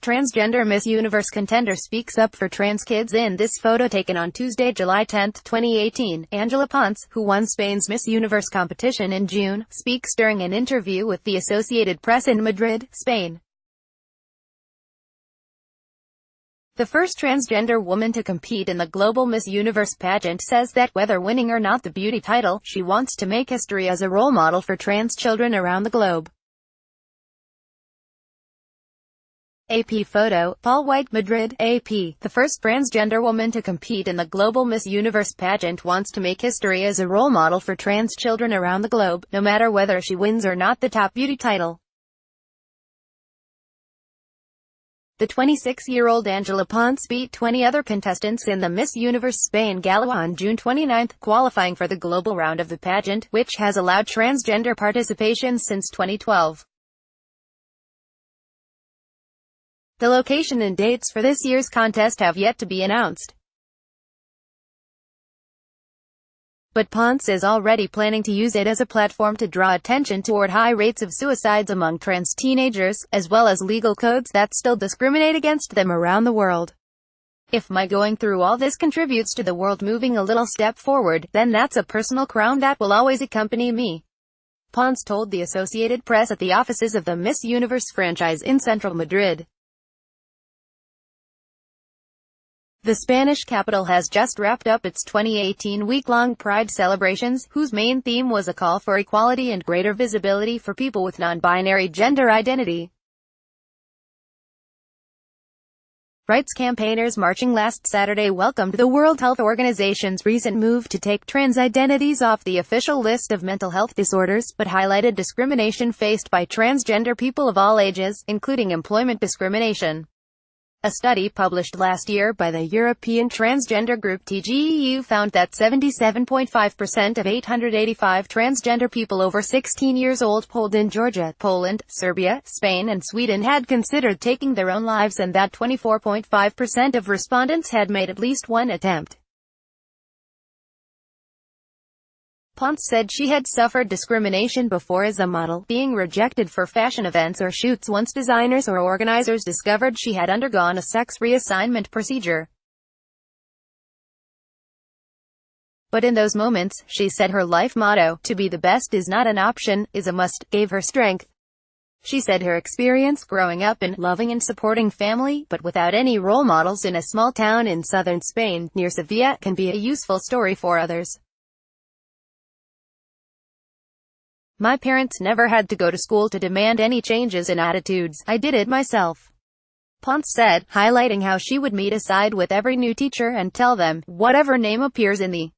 Transgender Miss Universe contender speaks up for trans kids in this photo taken on Tuesday, July 10, 2018. Angela Ponce, who won Spain's Miss Universe competition in June, speaks during an interview with the Associated Press in Madrid, Spain. The first transgender woman to compete in the global Miss Universe pageant says that whether winning or not the beauty title, she wants to make history as a role model for trans children around the globe. AP photo, Paul White, Madrid, AP. The first transgender woman to compete in the global Miss Universe pageant wants to make history as a role model for trans children around the globe, no matter whether she wins or not the top beauty title. The 26-year-old Angela Ponce beat 20 other contestants in the Miss Universe Spain Gala on June 29, qualifying for the global round of the pageant, which has allowed transgender participation since 2012. The location and dates for this year's contest have yet to be announced. But Ponce is already planning to use it as a platform to draw attention toward high rates of suicides among trans teenagers, as well as legal codes that still discriminate against them around the world. If my going through all this contributes to the world moving a little step forward, then that's a personal crown that will always accompany me, Ponce told the Associated Press at the offices of the Miss Universe franchise in central Madrid. The Spanish capital has just wrapped up its 2018 week-long Pride celebrations, whose main theme was a call for equality and greater visibility for people with non-binary gender identity. Rights campaigners marching last Saturday welcomed the World Health Organization's recent move to take trans identities off the official list of mental health disorders, but highlighted discrimination faced by transgender people of all ages, including employment discrimination. A study published last year by the European transgender group TGEU found that 77.5% of 885 transgender people over 16 years old polled in Georgia, Poland, Serbia, Spain and Sweden had considered taking their own lives, and that 24.5% of respondents had made at least one attempt. Ponce said she had suffered discrimination before as a model, being rejected for fashion events or shoots once designers or organizers discovered she had undergone a sex reassignment procedure. But in those moments, she said her life motto, "To be the best is not an option, is a must," gave her strength. She said her experience growing up in loving and supporting family, but without any role models in a small town in southern Spain, near Sevilla, can be a useful story for others. My parents never had to go to school to demand any changes in attitudes. I did it myself, Ponce said, highlighting how she would meet aside with every new teacher and tell them, whatever name appears in the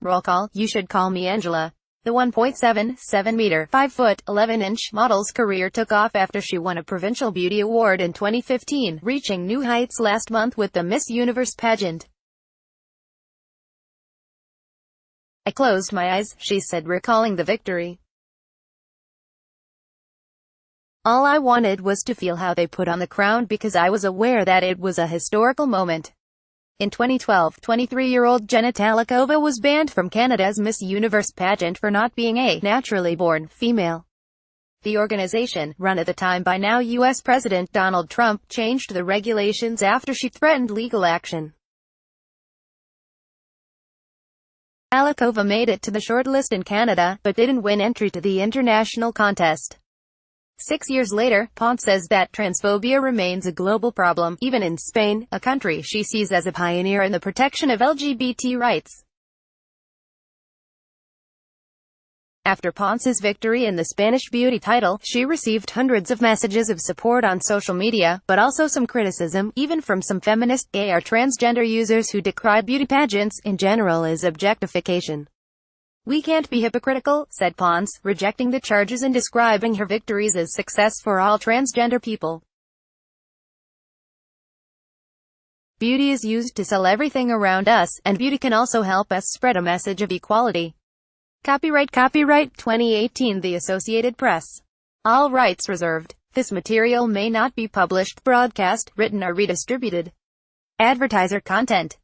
roll call, you should call me Angela. The 1.77-meter, 5'11" model's career took off after she won a provincial beauty award in 2015, reaching new heights last month with the Miss Universe pageant. I closed my eyes, she said, recalling the victory. All I wanted was to feel how they put on the crown because I was aware that it was a historical moment. In 2012, 23-year-old Jenna Talikova was banned from Canada's Miss Universe pageant for not being a naturally born female. The organization, run at the time by now U.S. President Donald Trump, changed the regulations after she threatened legal action. Talikova made it to the shortlist in Canada, but didn't win entry to the international contest. 6 years later, Ponce says that transphobia remains a global problem, even in Spain, a country she sees as a pioneer in the protection of LGBT rights. After Ponce's victory in the Spanish beauty title, she received hundreds of messages of support on social media, but also some criticism, even from some feminist, gay or transgender users who decry beauty pageants, in general, as objectification. We can't be hypocritical, said Ponce, rejecting the charges and describing her victories as success for all transgender people. Beauty is used to sell everything around us, and beauty can also help us spread a message of equality. Copyright 2018 The Associated Press. All rights reserved. This material may not be published, broadcast, written or redistributed. Advertiser content.